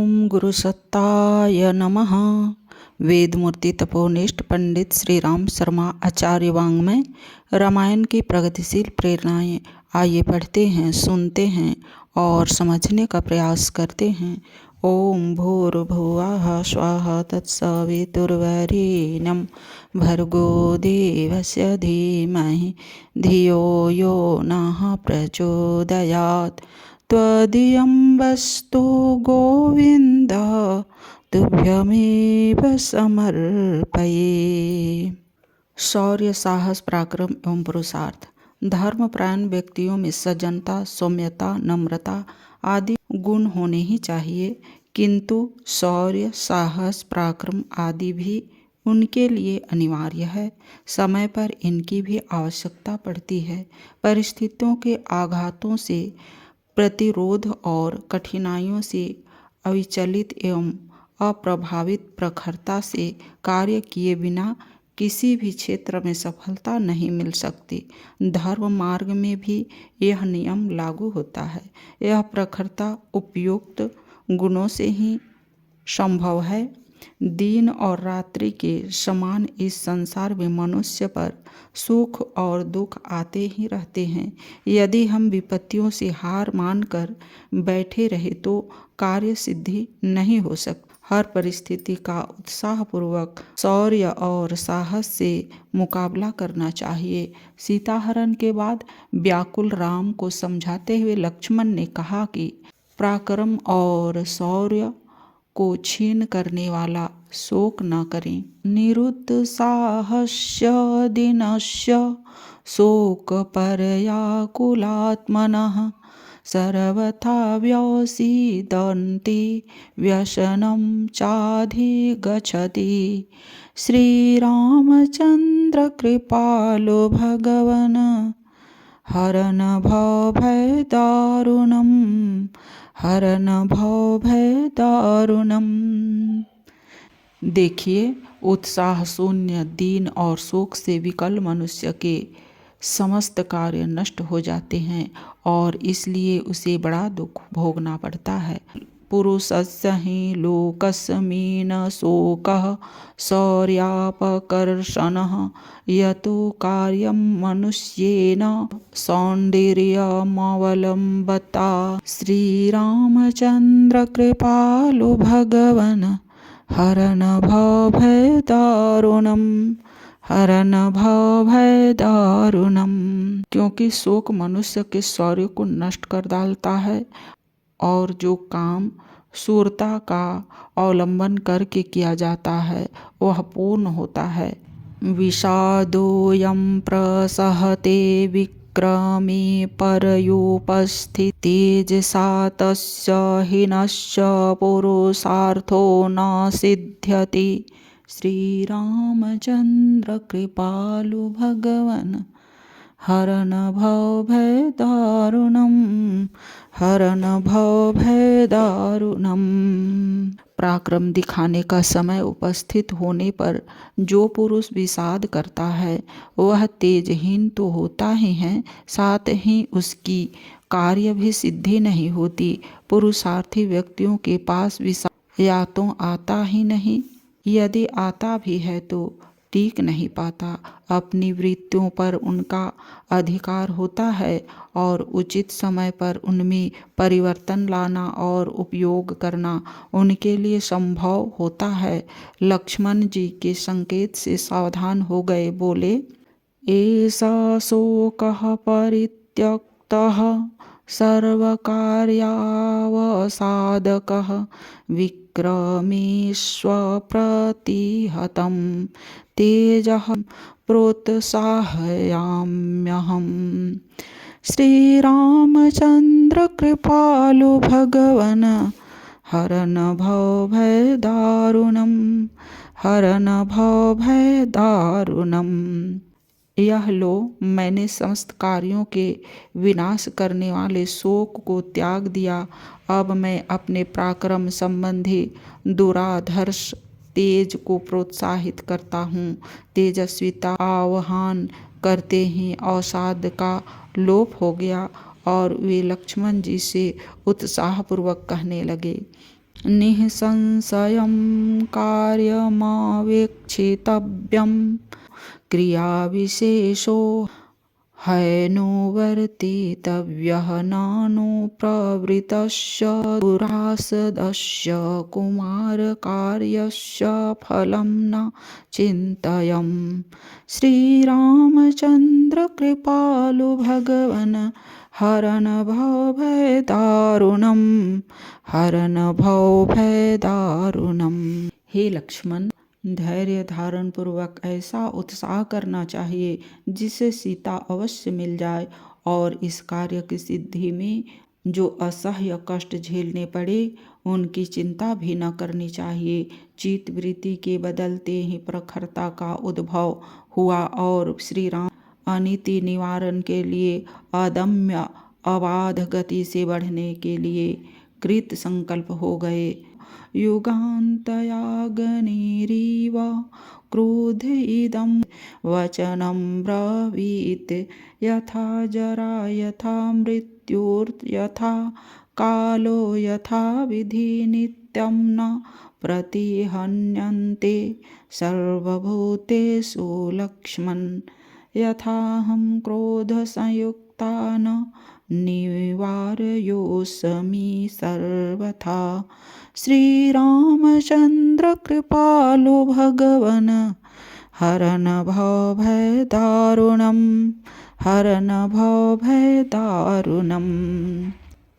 ओम गुरुसत्ताय नमः। वेदमूर्ति तपोनिष्ठ पंडित श्री राम शर्मा आचार्य वाङ्मय रामायण की प्रगतिशील प्रेरणाएं। आइए पढ़ते हैं, सुनते हैं और समझने का प्रयास करते हैं। ओम भूर्भुवः स्वः तत्सवितुर्वरेण्यं भर्गो देवस्य धीमहि धियो यो नः प्रचोदयात्। त्वदीयं वस्तु गोविंद तुभ्यमेव समर्पये। शौर्य, साहस, पराक्रम एवं पुरुषार्थ। धर्मपरायण व्यक्तियों में सज्जनता, सौम्यता, नम्रता आदि गुण होने ही चाहिए, किंतु शौर्य, साहस, पराक्रम आदि भी उनके लिए अनिवार्य है। समय पर इनकी भी आवश्यकता पड़ती है। परिस्थितियों के आघातों से प्रतिरोध और कठिनाइयों से अविचलित एवं अप्रभावित प्रखरता से कार्य किए बिना किसी भी क्षेत्र में सफलता नहीं मिल सकती। धर्म मार्ग में भी यह नियम लागू होता है। यह प्रखरता उपयुक्त गुणों से ही संभव है। दिन और रात्रि के समान इस संसार में मनुष्य पर सुख और दुख आते ही रहते हैं। यदि हम विपत्तियों से हार मानकर बैठे रहे तो कार्य सिद्धि नहीं हो सकती। हर परिस्थिति का उत्साहपूर्वक शौर्य और साहस से मुकाबला करना चाहिए। सीताहरण के बाद व्याकुल राम को समझाते हुए लक्ष्मण ने कहा कि पराक्रम और शौर्य को छीन करने वाला शोक न करें। निरुत्साहस्य दीनस्य शोक परयाकुलात्मनः सर्वथा व्यसीदन्ति व्यसनं चाधिगच्छति। श्रीरामचन्द्र कृपालो भगवन् हरन् भवभयदारुणम् हरन् भवभयदारुणम्। देखिए, उत्साह शून्य, दीन और शोक से विकल मनुष्य के समस्त कार्य नष्ट हो जाते हैं और इसलिए उसे बड़ा दुख भोगना पड़ता है। पुरुषस्य हि लोकस्मिन् शोकः शौर्यापकर्षणः यतो कार्यं मनुष्येन सौन्दर्यमवलम्बता। श्रीरामचन्द्र कृपालो भगवन् हरन् भवभयदारुणम् हरन् भवभयदारुणम्। क्योंकि शोक मनुष्य के शौर्य को नष्ट कर डालता है और जो काम शूरता का अवलंबन करके किया जाता है वह पूर्ण होता है। विषादोऽयं प्रसहते विक्रमे परयोपस्थिते तेजसा तस्य हीनस्य पुरुषार्थो न सिद्ध्यति। श्रीरामचन्द्र कृपालो भगवन् हरन् भवभयदारुणम् हरन् भवभयदारुणम्। पराक्रम दिखाने का समय उपस्थित होने पर जो पुरुष विषाद करता है वह तेजहीन तो होता ही है, साथ ही उसकी कार्य भी सिद्धि नहीं होती। पुरुषार्थी व्यक्तियों के पास विषाद या तो आता ही नहीं, यदि आता भी है तो टीक नहीं पाता। अपनी वृत्तियों पर उनका अधिकार होता है और उचित समय पर उनमें परिवर्तन लाना और उपयोग करना उनके लिए संभव होता है। लक्ष्मण जी के संकेत से सावधान हो गए, बोले, एषा शोकः परित्यक्तः सर्वकार्यावसादकः विक्रमेष्वप्रतिहतं तेजः प्रोत्साहयाम्यहम्। श्रीरामचन्द्र कृपालो भगवन् हरन् भवभयदारुणम् हरन् भवभयदारुणम्। यह लो, मैंने समस्त कार्यों के विनाश करने वाले शोक को त्याग दिया। अब मैं अपने पराक्रम संबंधी दुराधर्ष तेज को प्रोत्साहित करता हूँ। तेजस्विता आह्वान करते ही अवसाद का लोप हो गया और वे लक्ष्मण जी से उत्साहपूर्वक कहने लगे, निःसंशयं कार्यमवेक्षितव्यं क्रियाविशेषो हैनुवर्तितव्यः नानुप्रवृत्तस्य दुरासदस्य कुमारकार्यस्य फलं न चिन्तयम्। श्रीरामचन्द्रकृपालु भगवन् हरन् भवभयदारुणम्, हरन् भवभयदारुणम्। हे लक्ष्मण, धैर्य धारण पूर्वक ऐसा उत्साह करना चाहिए जिससे सीता अवश्य मिल जाए, और इस कार्य की सिद्धि में जो असह्य कष्ट झेलने पड़े उनकी चिंता भी न करनी चाहिए। चित्तवृत्ति के बदलते ही प्रखरता का उद्भव हुआ और श्री राम अनीति निवारण के लिए अदम्य अबाध गति से बढ़ने के लिए कृत संकल्प हो गए। युगान्तयागनिरिव क्रोध इदं वचनं ब्रवीत्, यथा जरा यथा मृत्युर्यथा कालो यथा विधि नित्यं न प्रतिहन्यन्ते सर्वभूतेषु लक्ष्मण, यथाहं क्रोधसंयुक्ता न निवारयोऽस्मि सर्वथा। श्रीरामचन्द्र कृपालु भगवन् हरन् भवभयदारुणम्, हरन् भवभयदारुणम्।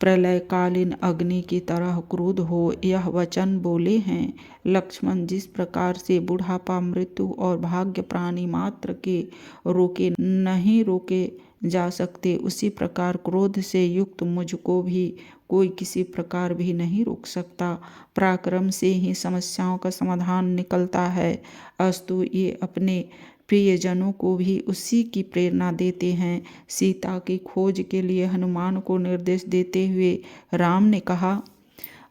प्रलयकालीन अग्नि की तरह क्रुद्ध हो यह वचन बोले हैं। लक्ष्मण, जिस प्रकार से बुढ़ापा, मृत्यु और भाग्य प्राणी मात्र के रोके नहीं रोके जा सकते, उसी प्रकार क्रोध से युक्त मुझको भी कोई किसी प्रकार भी नहीं रोक सकता। पराक्रम से ही समस्याओं का समाधान निकलता है। अस्तु, ये अपने प्रियजनों को भी उसी की प्रेरणा देते हैं। सीता की खोज के लिए हनुमान को निर्देश देते हुए राम ने कहा,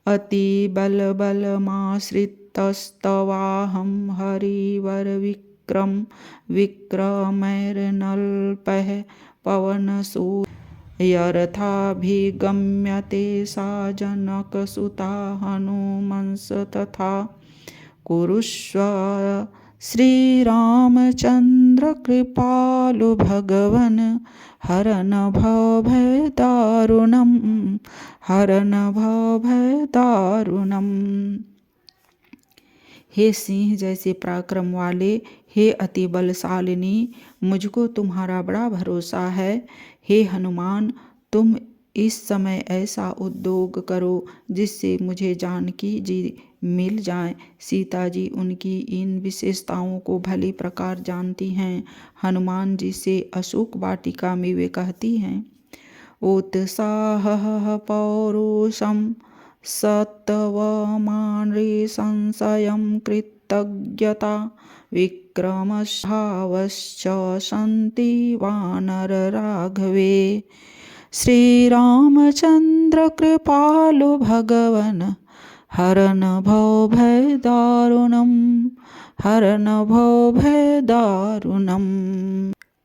अति बल बलमाश्रितस्तवाहं हरिवर विक्रमैर्नल्पः पवनसुत यरथाभिगम्यते सा जनकसुता हनुमंस तथा कुरुष्व। श्रीरामचन्द्र कृपालु भगवन् हरन् भवभयदारुणम्, हरन् भवभयदारुणम्। हे सिंह जैसे पराक्रम वाले, हे अति बलशालिनी, मुझको तुम्हारा बड़ा भरोसा है। हे हनुमान, तुम इस समय ऐसा उद्योग करो जिससे मुझे जानकी जी मिल जाएं। सीता जी उनकी इन विशेषताओं को भली प्रकार जानती हैं। हनुमान जी से अशोक वाटिका में वे कहती हैं, उत्साहः पौरुषं सत्त्वमानरे संशयं कृतज्ञता विक्रमश्भावश्च सन्ति वानर राघवे। श्रीरामचन्द्र कृपालु भगवन् हरन् भवभयदारुणम्, हरन् भवभयदारुणम्।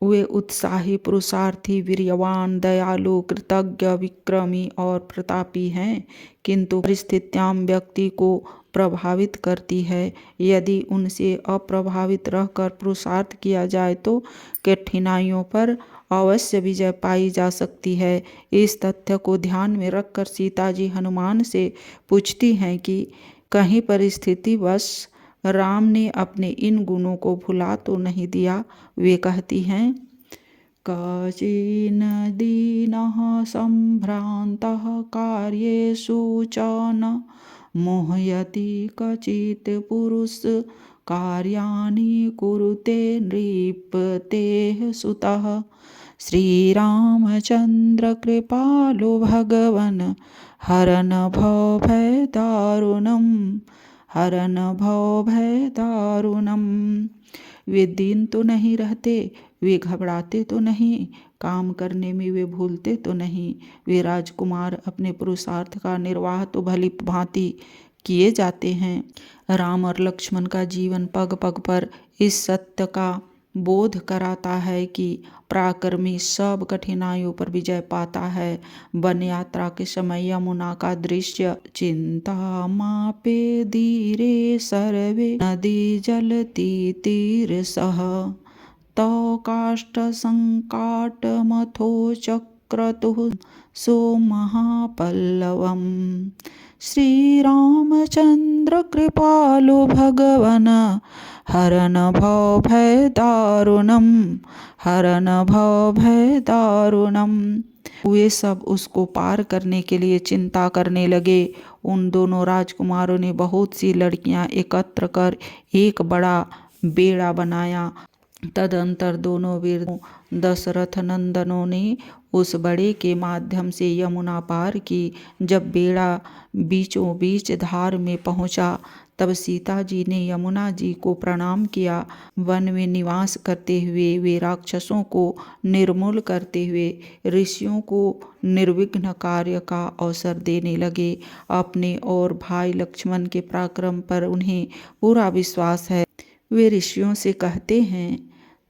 वे उत्साही, पुरुषार्थी, वीर्यवान, दयालु, कृतज्ञ, विक्रमी और प्रतापी हैं, किंतु परिस्थितियां व्यक्ति को प्रभावित करती है। यदि उनसे अप्रभावित रहकर पुरुषार्थ किया जाए तो कठिनाइयों पर अवश्य विजय पाई जा सकती है। इस तथ्य को ध्यान में रखकर सीता जी हनुमान से पूछती हैं कि कहीं परिस्थितिवश राम ने अपने इन गुणों को भुला तो नहीं दिया। वे कहती हैं, काचिन दीनः संभ्रान्तः कार्येषु च न मोहयति कचित् पुरुष कार्याणि कुरुते नृपतेः सुतः। श्रीरामचन्द्र कृपालु भगवन् हरन् भवभयदारुणम्, हरन् भवभयदारुणम्। वे दीन तो नहीं रहते, वे घबराते तो नहीं, काम करने में वे भूलते तो नहीं। वे राजकुमार अपने पुरुषार्थ का निर्वाह तो भली भांति किए जाते हैं। राम और लक्ष्मण का जीवन पग पग पर इस सत्य का बोध कराता है कि पराक्रमी सब कठिनाइयों पर विजय पाता है। वन यात्रा के समय यमुना का दृश्य चिंता मापे धीरे सर्वे नदी जलती तीर सह तौ काष्ठ संकाट मथो चक्रतुः सो महापल्लवम्। श्री रामचंद्र कृपालु भगवन हरन भव भय दारुणम हरन भव भय दारुणम। वे सब उसको पार करने के लिए चिंता करने लगे। उन दोनों राजकुमारों ने बहुत सी लड़कियां एकत्र कर एक बड़ा बेड़ा बनाया। तदंतर दोनों वीर दशरथ नंदनों ने उस बड़े के माध्यम से यमुना पार की। जब बेड़ा बीचों बीच धार में पहुंचा तब सीता जी ने यमुना जी को प्रणाम किया। वन में निवास करते हुए वे राक्षसों को निर्मूल करते हुए ऋषियों को निर्विघ्न कार्य का अवसर देने लगे। अपने और भाई लक्ष्मण के पराक्रम पर उन्हें पूरा विश्वास है। वे ऋषियों से कहते हैं,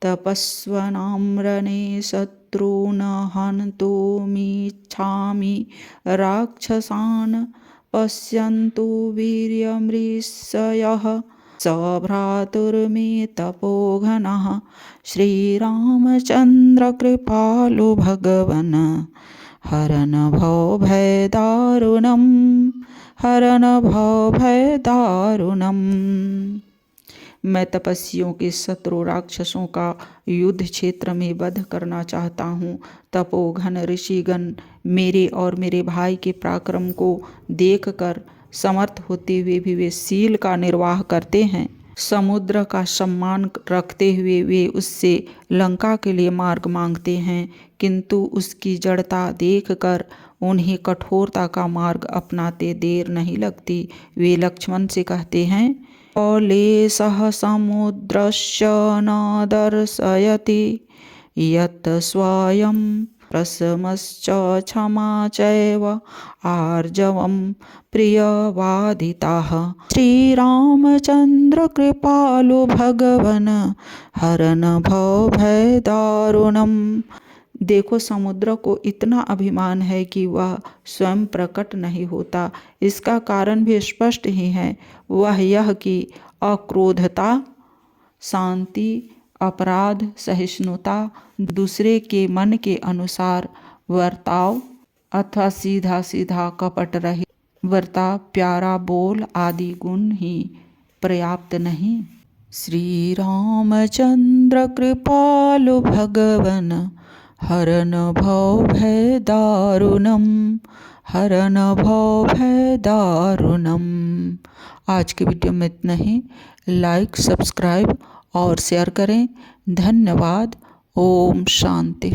तपस्वनां रणे शत्रून् हन्तुमिच्छामि राक्षसान् पश्यन्तु वीर्यमृषयः सभ्रातुर्मे तपोघनः। श्रीरामचन्द्र कृपालु भगवन हरन भव भय दारुणम हरन भव भय दारुणम। मैं तपस्वियों के शत्रु राक्षसों का युद्ध क्षेत्र में वध करना चाहता हूँ। तपोघन ऋषिगण मेरे और मेरे भाई के पराक्रम को देखकर समर्थ होते हुए भी वे शील का निर्वाह करते हैं। समुद्र का सम्मान रखते हुए वे उससे लंका के लिए मार्ग मांगते हैं, किंतु उसकी जड़ता देखकर उन्हें कठोरता का मार्ग अपनाते देर नहीं लगती। वे लक्ष्मण से कहते हैं, कौलेशः समुद्रस्य न दर्शयति यत् स्वयं प्रशमश्च क्षमा चैव आर्जवं प्रियवादिताः। श्रीरामचन्द्र कृपालु भगवन हरन भव भय दारुणम। देखो, समुद्र को इतना अभिमान है कि वह स्वयं प्रकट नहीं होता। इसका कारण भी स्पष्ट ही है, वह यह कि अक्रोधता, शांति, अपराध सहिष्णुता, दूसरे के मन के अनुसार वर्ताव अथवा सीधा सीधा कपट रहित वर्ताव, प्यारा बोल आदि गुण ही पर्याप्त नहीं। श्री रामचंद्र कृपालु भगवन हरन भव भय दारुणम हरन भव भय दारुणम। आज के वीडियो में इतना ही। लाइक, सब्सक्राइब और शेयर करें। धन्यवाद। ओम शांति।